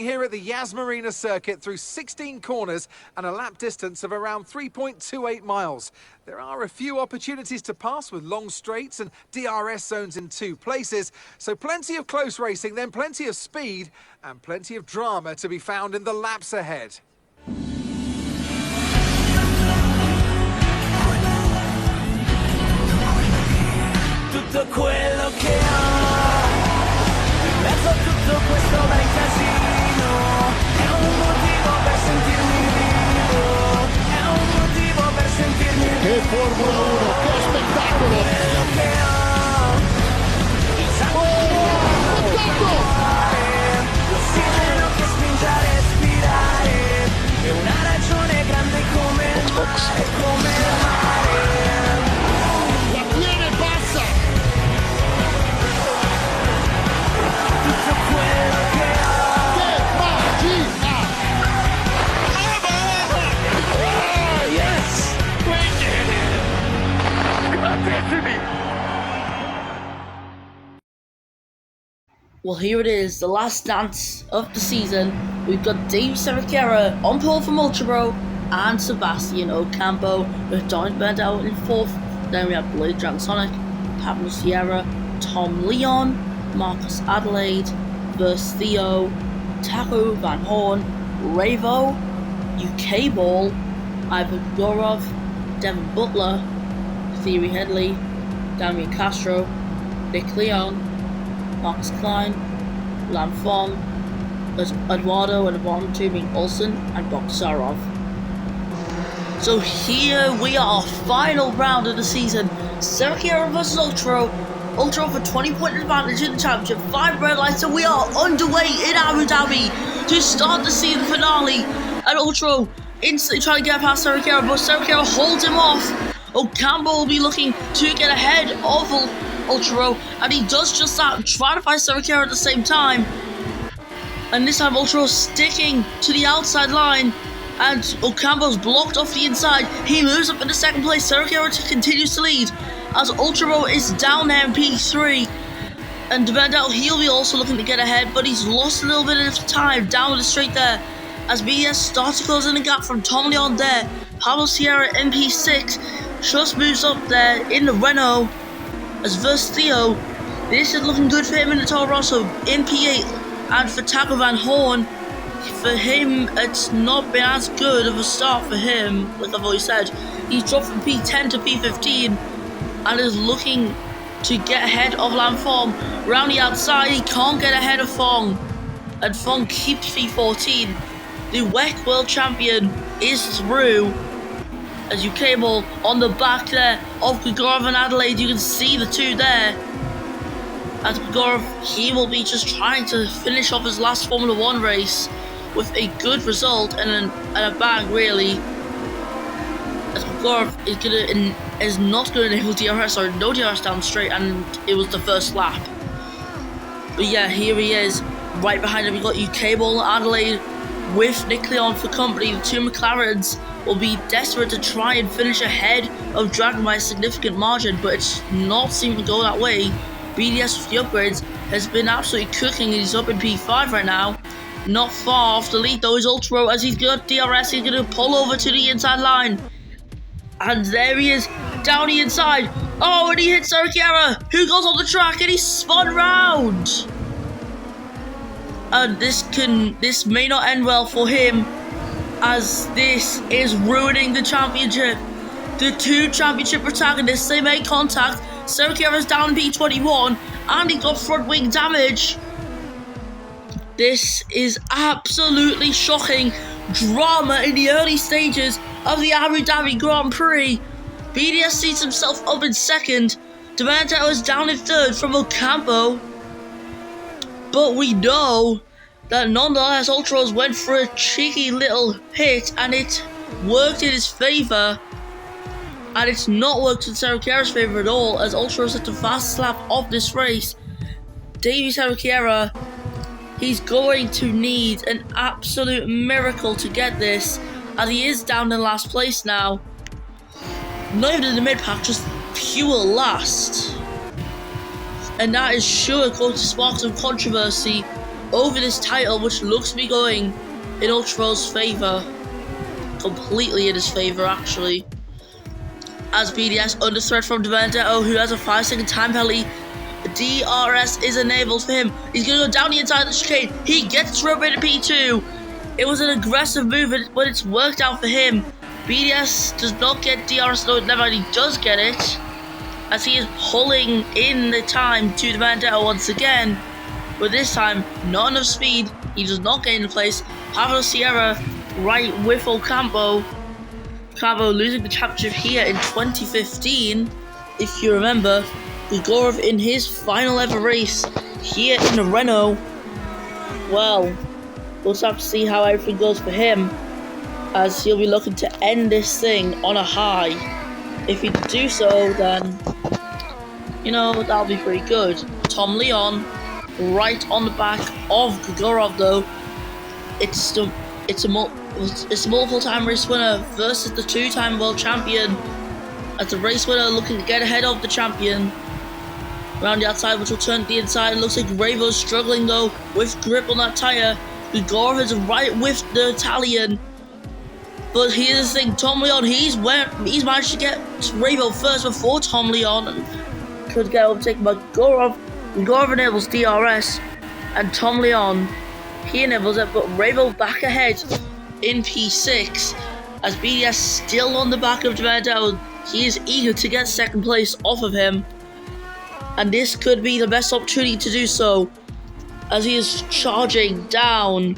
here at the Yas Marina circuit through 16 corners and a lap distance of around 3.28 miles. There are a few opportunities to pass with long straights and DRS zones in 2 places, so plenty of close racing, then plenty of speed and plenty of drama to be found in the laps ahead. Tutto quello che ho, in mezzo a tutto questo bel casino, è un motivo per sentirmi vivo, è un motivo per sentirmi vivo. Che Formula 1, che spettacolo! Quello che ho, il sangue nel cuore, l'ossigeno che spinge a respirare, è una ragione grande come il mare, come il mare. La tiene bassa! Tutto quello che ho, Che magia! yes! Well, here it is, the last dance of the season. We've got Dave Cerqueira on pole from Ultra Bro and Sebastian Ocampo with Don Bendel in 4th. Then we have Blade Dragon Sonic, Pablo Sierra, Tom Leon, Marcus Adelaide, Verse Theo, Taco Van Horn, Ravo, UK Ball, Ivan Gorov, Devin Butler, Thierry Headley, Damian Castro, Nick Leon, Marcus Klein, Lam Fong, Eduardo and Von being Olsen and Boksarov. So here we are, final round of the season. Cerqueira versus Ultra. Ultra for 20-point advantage in the championship, 5 red lights, and we are underway in Abu Dhabi to start the season finale. And Ultra instantly trying to get past Cerqueira, but Cerqueira holds him off. Ocampo will be looking to get ahead of Ultra, and he does just that, trying to find Cerqueira at the same time. And this time Ultra sticking to the outside line, and Ocampo's blocked off the inside. He moves up into 2nd place. Cerqueira continues to lead as Ultra is down there in P3. And Bendel, he'll be also looking to get ahead, but he's lost a little bit of time down the straight there as BDS starts to close in the gap from Tom Leon there. Pablo Sierra in P6 just moves up there in the Renault as Verse Theo. This is looking good for him in the Toro Rosso in P8. And for Taco Van Horn, for him, it's not been as good of a start for him, like I've always said. He's dropped from P10 to P15 and is looking to get ahead of Lam Fong. Round the outside, he can't get ahead of Fong, and Fong keeps P14. The WEC World Champion is through as UK Ball on the back there of Grigorov and Adelaide. You can see the two there. As Grigorov, he will be just trying to finish off his last Formula 1 race with a good result and a bang, really. As Grigorov is not going to enable DRS, or no DRS down straight, and it was the first lap. But yeah, here he is. Right behind him, we've got UK Ball and Adelaide with Nick Leon for company. The 2 McLarens will be desperate to try and finish ahead of Dragon by a significant margin, but it's not seeming to go that way. BDS with the upgrades has been absolutely cooking, and he's up in P5 right now. Not far off the lead though is Ultra, as he's got DRS. He's going to pull over to the inside line. And there he is, down the inside. Oh, and he hits Cerqueira, who goes on the track, and he's spun round. And this may not end well for him, as this is ruining the championship. The 2 championship protagonists, they make contact. Cerqueira's down in P21, and he got front wing damage. This is absolutely shocking drama in the early stages of the Abu Dhabi Grand Prix. BDS sees himself up in 2nd. Demantel is down in 3rd from Ocampo. But we know that nonetheless Ultras went for a cheeky little hit and it worked in his favour. And it's not worked in Cerqueira's favour at all, as Ultras at the fastest lap of this race. Davey Cerqueira, he's going to need an absolute miracle to get this, and he is down in last place now. Not even in the mid-pack, just pure last. And that is sure going to spark some controversy over this title, which looks to be going in Ultra's favour. Completely in his favour, actually. As BDS under threat from Vendetto, who has a 5-second time penalty. DRS is enabled for him. He's going to go down the inside of the chicane. He gets rubber into P2. It was an aggressive move, but it's worked out for him. BDS does not get DRS, though never he does get it, as he is pulling in the time to the Vendetto once again. But this time, not enough speed. He does not get into place. Pablo Sierra right with Ocampo. Ocampo losing the championship here in 2015, if you remember. Igorov in his final ever race here in the Renault. Well, we'll have to see how everything goes for him, as he'll be looking to end this thing on a high. If he do so, then, you know, that'll be pretty good. Tom Leon right on the back of Igorov, though. It's a multiple-time race winner versus the 2-time world champion, as the race winner looking to get ahead of the champion. Around the outside, which will turn to the inside. It looks like Revo's struggling, though, with grip on that tyre. Igorov is right with the Italian. But here's the thing, Tom Leon, he's managed to get Revo first before Tom Leon could get overtaken by Igorov. Igorov enables DRS, and Tom Leon, he enables it, but Revo back ahead in P6, as BDS still on the back of Vendetto. He is eager to get second place off of him, and this could be the best opportunity to do so, as he is charging down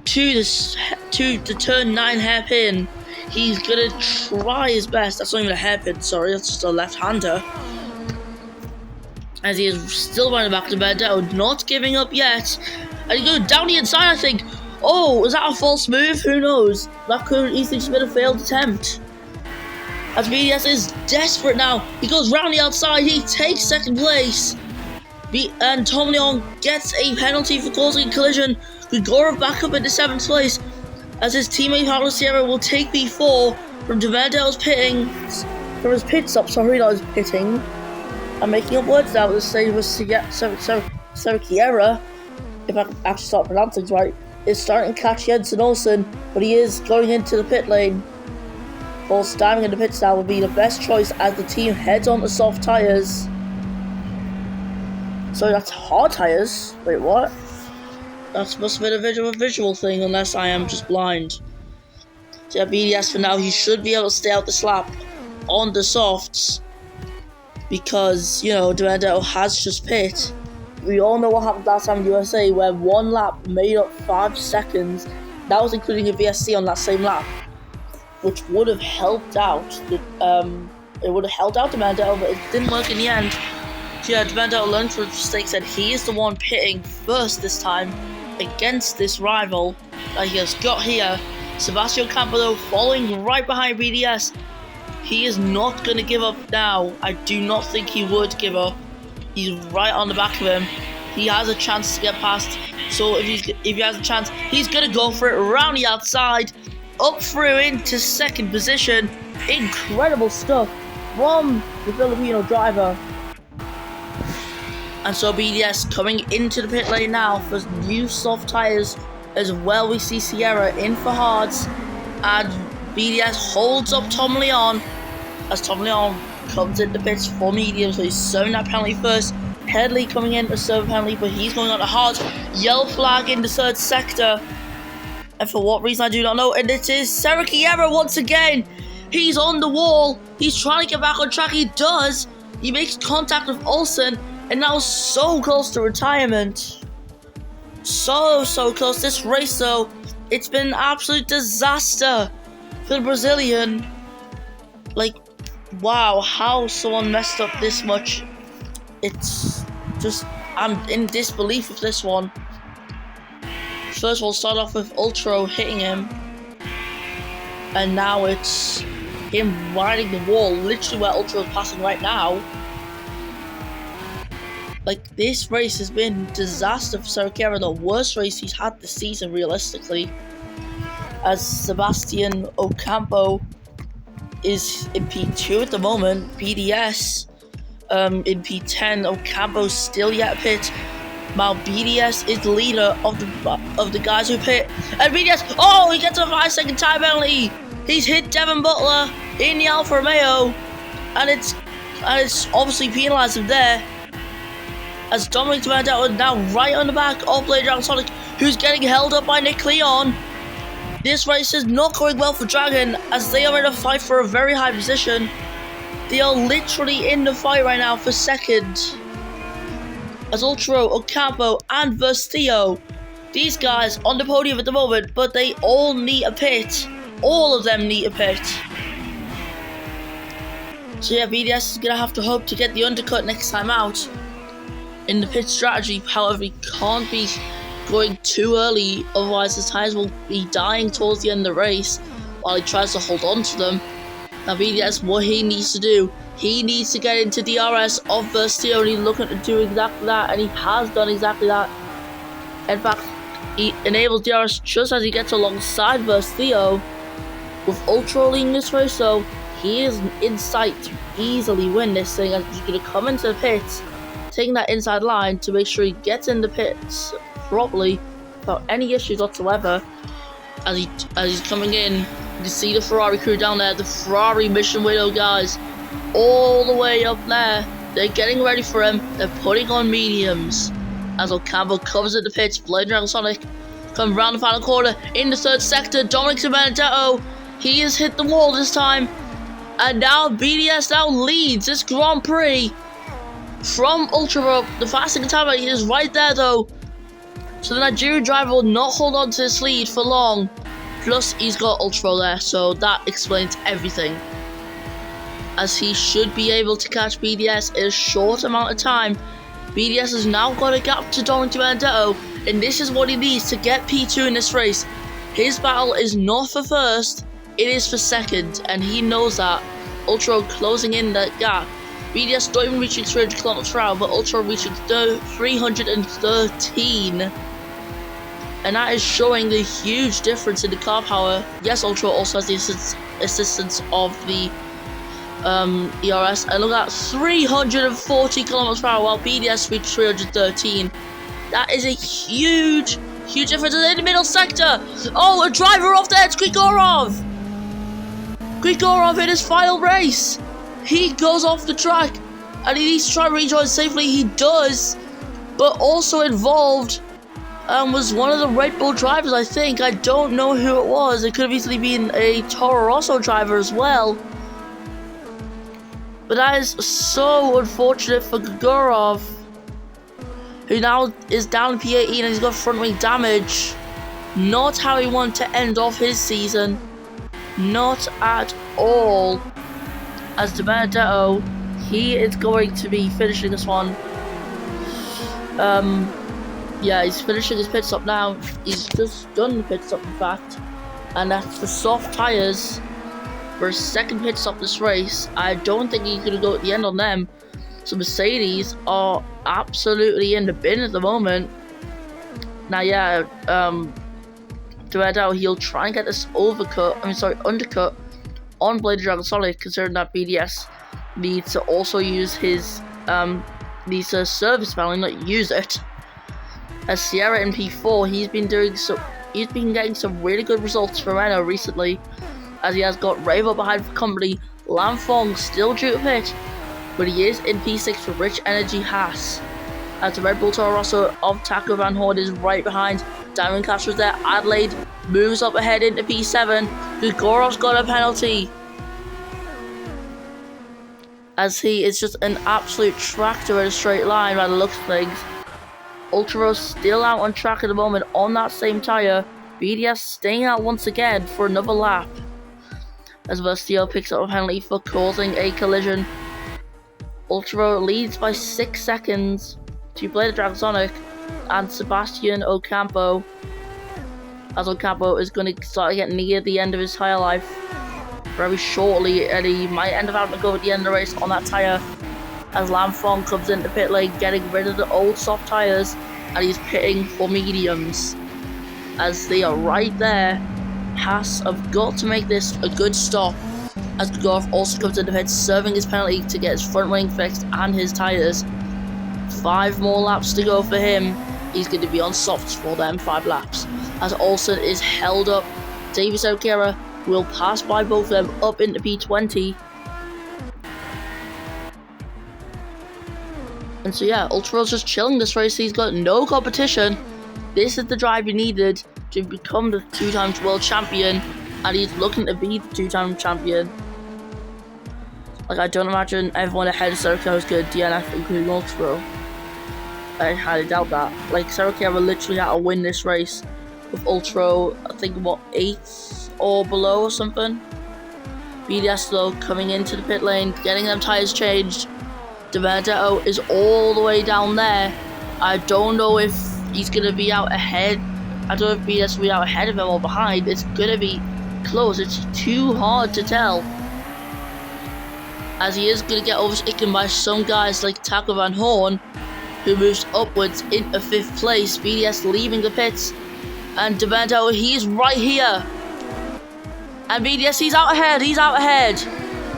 to the turn 9 hairpin. He's gonna try his best. That's not even a hairpin, sorry, that's just a left-hander. As he is still running back to Vendetto, not giving up yet. And he goes down the inside, I think. Oh, is that a false move? Who knows? That could easily just been a failed attempt. As BDS is desperate now. He goes round the outside. He takes second place. And Tom Leon gets a penalty for causing a collision. Igorov back up into 7th place, as his teammate Pablo Sierra will take P4 from Vendetto's pit stop. Sorry, not his pitting. I'm making up words now. The stage was Sierra, if I can actually start pronouncing it right, is starting to catch Jensen Olsen, but he is going into the pit lane. False diving in the pit stop will be the best choice as the team heads on to soft tyres. So that's hard tyres. Wait, what? That must have been a visual thing, unless I am just blind. So yeah, BDS for now, he should be able to stay out the lap on the softs, because, you know, Vendetto has just pit. We all know what happened last time in USA, where one lap made up 5 seconds. That was including a VSC on that same lap, which would have helped out. It would have helped out Vendetto, but it didn't work in the end. So yeah, Vendetto learned from his mistakes, and he is the one pitting first this time against this rival that he has got here. Sebastian Campo following right behind BDS. He is not going to give up now. I do not think he would give up. He's right on the back of him. He has a chance to get past. So if he has a chance, he's going to go for it around the outside, up through into second position. Incredible stuff from the Filipino driver. And so BDS coming into the pit lane now for new soft tyres as well. We see Sierra in for hards, and BDS holds up Tom Leon as Tom Leon comes into pits for medium, so he's serving that penalty first. Headley coming in to serve a penalty, but he's going on to hards. Yellow flag in the 3rd sector, and for what reason I do not know. And it is Sierra once again. He's on the wall. He's trying to get back on track. He does. He makes contact with Olsen, and now so close to retirement. So close. This race, though, it's been an absolute disaster for the Brazilian. Like, wow, how someone messed up this much. It's just, I'm in disbelief with this one. First of all, start off with Ultra hitting him, and now it's him riding the wall, literally where Ultra is passing right now. Like, this race has been a disaster for Sierra, the worst race he's had this season, realistically. As Sebastian Ocampo is in P2 at the moment, BDS in P10, Ocampo still yet pit. Now BDS is the leader of the guys who pit. And BDS, oh, he gets a 5-second time penalty. He's hit Devin Butler in the Alfa Romeo, and it's obviously penalised him there. As Dominic Toretto is now right on the back of Blade Dragon Sonic, who's getting held up by Nick Leon. This race is not going well for Dragon, as they are in a fight for a very high position. They are literally in the fight right now for second. As Ultra, Ocampo, and Verstio, these guys on the podium at the moment, but they all need a pit. All of them need a pit. So yeah, BDS is going to have to hope to get the undercut next time out in the pit strategy. However, he can't be going too early, otherwise his tyres will be dying towards the end of the race while he tries to hold on to them. Now BDS, what he needs to do, he needs to get into DRS of Verstio, and he's looking to do exactly that, and he has done exactly that. In fact, he enables DRS just as he gets alongside Verstio. With Ultra leading this race, so he is in sight to easily win this thing, as he's going to come into the pits, taking that inside line to make sure he gets in the pits properly without any issues whatsoever. As he's coming in, you can see the Ferrari crew down there, the Ferrari Mission Widow guys, all the way up there. They're getting ready for him. They're putting on mediums. As Ocampo covers at the pits, Blade Dragon Sonic comes around the final corner in the third sector. Dominic Benedetto, he has hit the wall this time, and now BDS now leads this Grand Prix from Ultra. The fastest time he is right there though, so the Nigerian driver will not hold on to this lead for long. Plus he's got Ultra there, so that explains everything, as he should be able to catch BDS in a short amount of time. BDS has now got a gap to Dominic Benedetto, and this is what he needs to get P2 in this race. His battle is not for first, it is for second, and he knows that. Ultra closing in that gap. BDS not even reaching 300 km per hour, but Ultra reaching 313. And that is showing the huge difference in the car power. Yes, Ultra also has the assistance of the ERS, and look at 340 km per hour while BDS reached 313. That is a huge difference in the middle sector. Oh, a driver off there, it's Grigorov. Grigorov in his final race. He goes off the track and he needs to try and rejoin safely. He does, but also involved was one of the Red Bull drivers, I think. I don't know who it was. It could have easily been a Toro Rosso driver as well. But that is so unfortunate for Grigorov, who now is down in P18 and he's got front wing damage. Not how he wanted to end off his season. Not at all. As De Benedetto, he is going to be finishing this one. Yeah, he's finishing his pit stop now. He's just done the pit stop, in fact. And that's the soft tyres for his second pit stop this race. I don't think he's going to go at the end on them. So Mercedes are absolutely in the bin at the moment. Now, yeah, De Benedetto, he'll try and get this undercut on Blade Dragon Sonic, considering that BDS needs to also use his service panel and not use it. As Sierra in P4, he's been getting some really good results for Renault recently, as he has got Ravo behind for company. Lam Fong still due to pit, but he is in P6 for Rich Energy Haas. As the Red Bull Toro Rosso of Taco Van Hoorn is right behind. Diamond Cash was there. Adelaide moves up ahead into P7. Grigorov's got a penalty, as he is just an absolute tractor in a straight line by the looks of things. Ultra still out on track at the moment on that same tyre. BDS staying out once again for another lap, as Verstio picks up a penalty for causing a collision. Ultra leads by 6 seconds to Blade Dragon Sonic and Sebastian Ocampo, as Ocampo is going to start to get near the end of his tyre life very shortly, and he might end up having to go at the end of the race on that tyre, as Lam Fong comes into pit lane getting rid of the old soft tyres, and he's pitting for mediums, as they are right there. Haas have got to make this a good stop, as Grigorov also comes into pit serving his penalty to get his front wing fixed and his tyres. 5 more laps to go for him. He's going to be on softs for them 5 laps. As Olsen is held up, Davis O'Kara will pass by both of them up into P20. And so yeah, Ultra's just chilling this race. He's got no competition. This is the drive he needed to become the 2-time world champion, and he's looking to be the 2-time champion. Like, I don't imagine everyone ahead of Sergio is going to DNF, including Ultra. I highly doubt that. Like, Sergio literally had to win this race with Ultra, I think, what, 8 or below or something. BDS though coming into the pit lane, getting them tyres changed. Benedetto is all the way down there. I don't know if he's going to be out ahead. I don't know if BDS will be out ahead of him or behind. It's going to be close. It's too hard to tell. As he is going to get overtaken by some guys like Taco Van Horn, who moves upwards into 5th place. BDS leaving the pits. And Benedetto, he's right here. And BDS, he's out ahead. He's out ahead.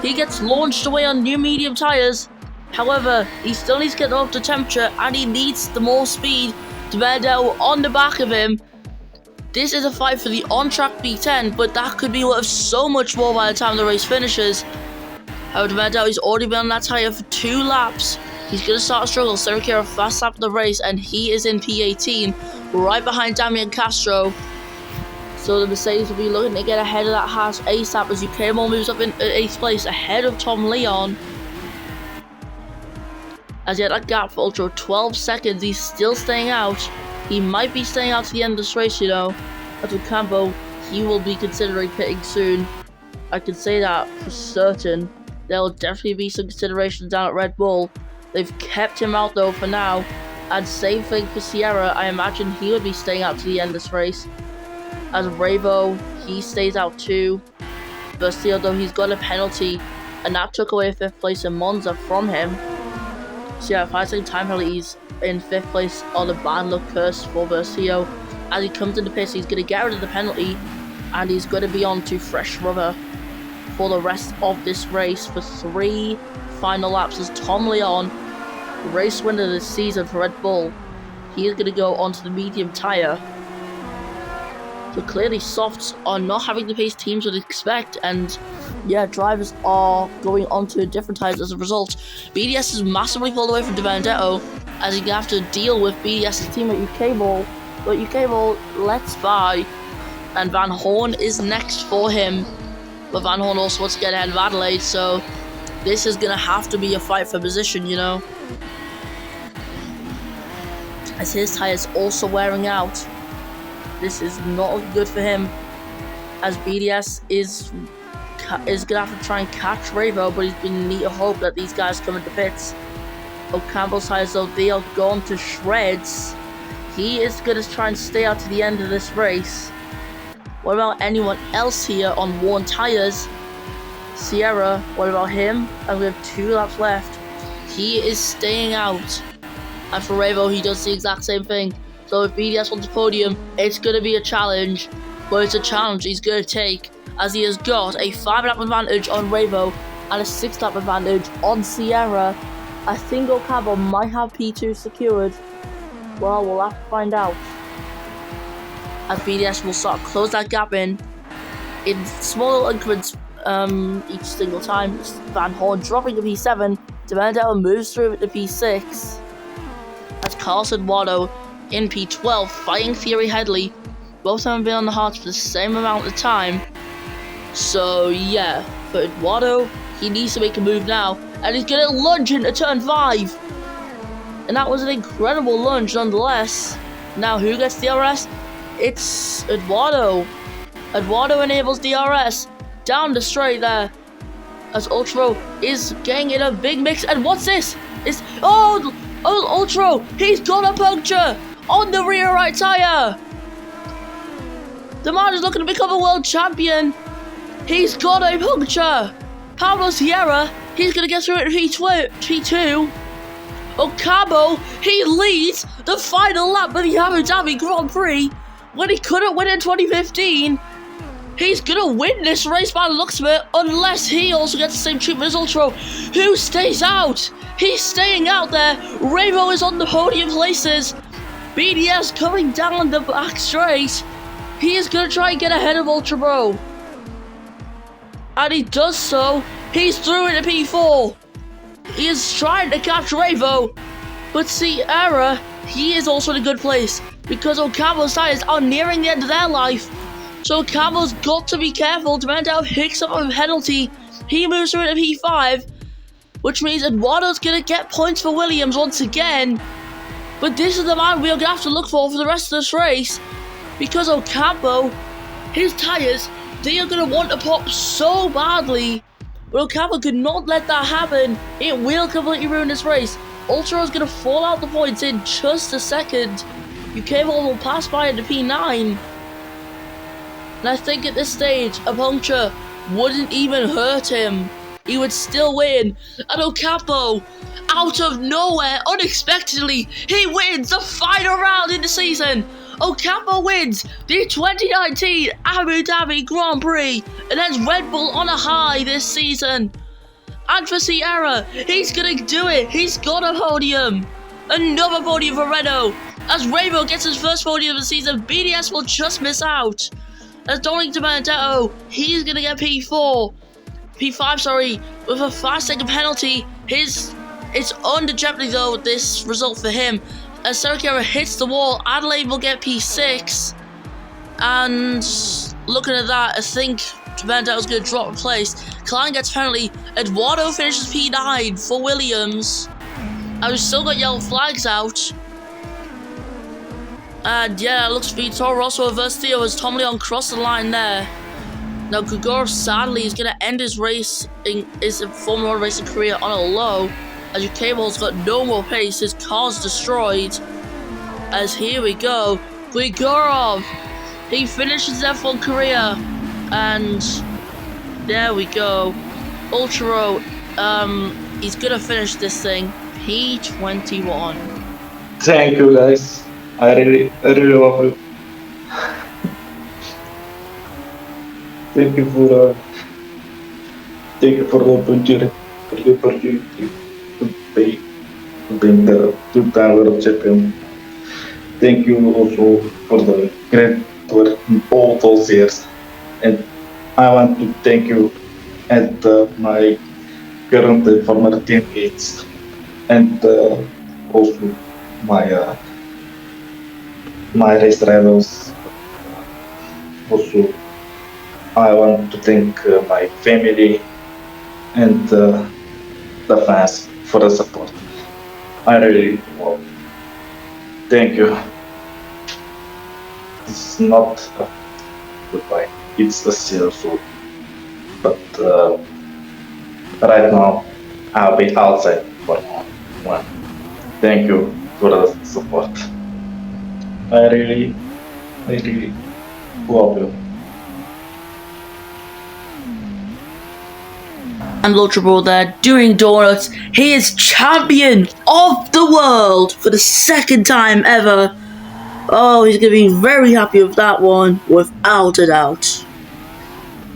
He gets launched away on new medium tyres. However, he still needs to get up to temperature, and he needs the more speed. Benedetto on the back of him. This is a fight for the on-track P10, but that could be worth so much more by the time the race finishes. However, Benedetto, he's already been on that tyre for 2 laps. He's going to start to struggle. Sergio fast lap of the race, and he is in P18, right behind Damian Castro. So the Mercedes will be looking to get ahead of that Haas ASAP as UKMO moves up in 8th place ahead of Tom Leon. As yet, that gap for Ultra 12 seconds. He's still staying out. He might be staying out to the end of this race, you know. As with Campo, he will be considering pitting soon. I can say that for certain. There will definitely be some considerations down at Red Bull. They've kept him out though for now. And same thing for Sierra. I imagine he would be staying out to the end of this race. As Bravo, he stays out too. Versio though, he's got a penalty, and that took away 5th place in Monza from him. So yeah, 5-second time penalties in 5th place on a bad luck curse for Versio. As he comes into pits, he's going to get rid of the penalty, and he's going to be on to fresh rubber for the rest of this race for 3 final laps. As Tom Leon, the race winner this season for Red Bull, he is going to go onto the medium tyre. So clearly softs are not having the pace teams would expect, and yeah, drivers are going onto different tyres as a result. BDS is massively pulled away from Benedetto, as he's going to have to deal with BDS's teammate UKMO, but UKMO lets by, and Van Horn is next for him. But Van Horn also wants to get ahead of Adelaide, so this is going to have to be a fight for position, you know. As his tyres also wearing out. This is not good for him, as BDS is going to have to try and catch Ravo, but he's been need to hope that these guys come into pits. Campbell's tyres though, they are gone to shreds. He is going to try and stay out to the end of this race. What about anyone else here on worn tyres? Sierra, what about him? And we have 2 laps left. He is staying out. And for Ravo, he does the exact same thing. So if BDS wants a podium, it's going to be a challenge. But it's a challenge he's going to take, as he has got a 5-lap advantage on Ravo and a 6-lap advantage on Sierra. I think Ocabo might have P2 secured. Well, we'll have to find out. As BDS will start to close that gap in small increments each single time. Van Horn dropping to P7. Benedetto moves through to P6. As Carlson Watto in P12, fighting Thierry Headley. Both of them have been on the hards for the same amount of time. So yeah, for Eduardo, he needs to make a move now. And he's going to lunge into turn 5. And that was an incredible lunge nonetheless. Now who gets DRS? It's Eduardo. Eduardo enables DRS down the straight there. As Ultra is getting in a big mix. And what's this? It's Ultra, he's got a puncture on the rear right tyre. The man is looking to become a world champion. He's got a puncture. Pablo Sierra, he's going to get through it P2. Ocabo, he leads the final lap of the Abu Dhabi Grand Prix when he couldn't win in 2015. He's gonna win this race by the looks of it, unless he also gets the same treatment as Ultra, who stays out. He's staying out there. Ravo is on the podium places. BDS coming down the back straight. He is gonna try and get ahead of Ultra Bro. And he does so. He's through into P4. He is trying to catch Ravo. But Sierra, he is also in a good place because Ocampo's tires are nearing the end of their life. So Ocampo's got to be careful. Demandau picks up a penalty. He moves through into P5, which means Eduardo's going to get points for Williams once again. But this is the man we're going to have to look for the rest of this race because Ocampo, his tires, they are going to want to pop so badly. But Ocampo could not let that happen. It will completely ruin this race. Ultra is going to fall out the points in just a second. UK will pass by into P9. And I think at this stage, a puncture wouldn't even hurt him. He would still win. And Ocampo, out of nowhere, unexpectedly, he wins the final round in the season. Ocampo wins the 2019 Abu Dhabi Grand Prix and has Red Bull on a high this season. And for Sierra, he's gonna do it. He's got a podium. Another podium for Renault. As Ravo gets his first podium of the season, BDS will just miss out. As Donington Benedetto, he's gonna get P5, sorry, with a 5-second penalty. It's under jeopardy though, this result for him. As Sergio hits the wall, Adelaide will get P6. And looking at that, I think Benedetto's going to drop a place. Klein gets a penalty. Eduardo finishes P9 for Williams. And we've still got yellow flags out. And yeah, it looks to be Toro Rosso versus Theo as Tom Leon crossed the line there. Now Gregor sadly is going to end his race in his Formula 1 racing career on a low. As your cable's got no more pace, his car's destroyed. As here we go, Grigorov, he finishes his F1 career, and there we go. Ultra, he's gonna finish this thing, P21. Thank you guys. I really love you. Thank you for the opportunity to being the two-time world champion. Thank you also for the great work in all those years. And I want to thank you and my current and former teammates, and also my race rivals. Also, I want to thank my family and the fans for the support. I really love. Thank you. It's not a goodbye, it's a still food. But right now, I'll be outside for one. Thank you for the support. I really love you. And Ultra Bro there doing donuts. He is champion of the world for the second time ever. Oh, he's gonna be very happy with that one, without a doubt.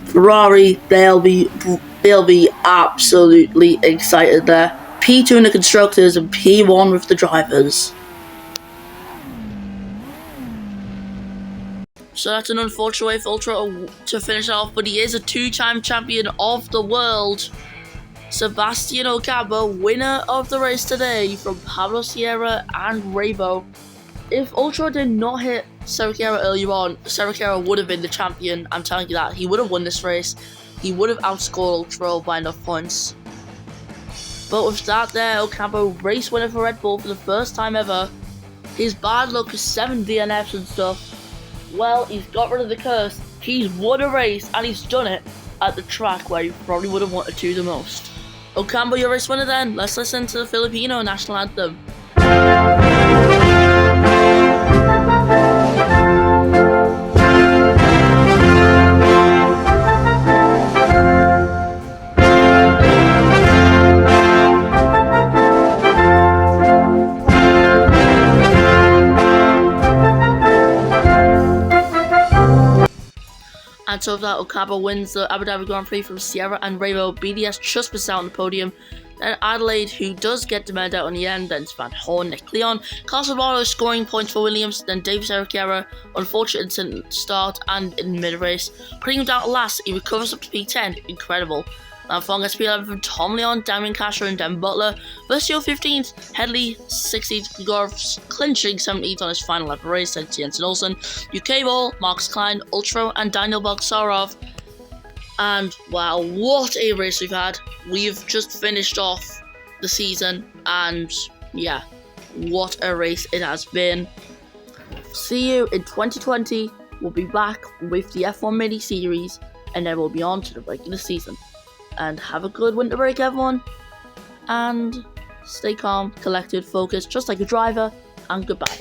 Ferrari, they'll be absolutely excited there. P2 in the constructors and P1 with the drivers. So that's an unfortunate way for Ultra to finish off, but he is a two-time champion of the world. Sebastian Ocampo, winner of the race today from Pablo Sierra and Ravo. If Ultra did not hit Sergio earlier on, Sergio would have been the champion. I'm telling you that. He would have won this race. He would have outscored Ultra by enough points. But with that there, Ocampo race winner for Red Bull for the first time ever. His bad luck is 7 DNFs and stuff. Well, he's got rid of the curse. He's won a race and he's done it at the track where he probably would have wanted to the most. Ocampo, your race winner then. Let's listen to the Filipino national anthem. And so that Ocampo wins the Abu Dhabi Grand Prix from Sierra and Rabo. BDS just missed out on the podium. Then Adelaide, who does get demanded out in the end. Then it's Van Horn, Nick Leon. Carlos scoring points for Williams. Then Davis Eriqueira, unfortunate incident start and in mid-race. Putting him down at last, he recovers up to P10. Incredible. Now Fong gets P11 from Tom Leon, Damien Casher and Dan Butler. Versio 15th, Headley 16th, Gregorov clinching 17th on his final lap race, then Jensen Olsen. UK Ball, Marcus Klein, Ultra and Daniel Bogsarov. And wow, what a race we've had. We've just finished off the season and yeah, what a race it has been. See you in 2020. We'll be back with the F1 mini series and then we'll be on to the regular season. And have a good winter break, everyone. And stay calm, collected, focused, just like a driver. And goodbye.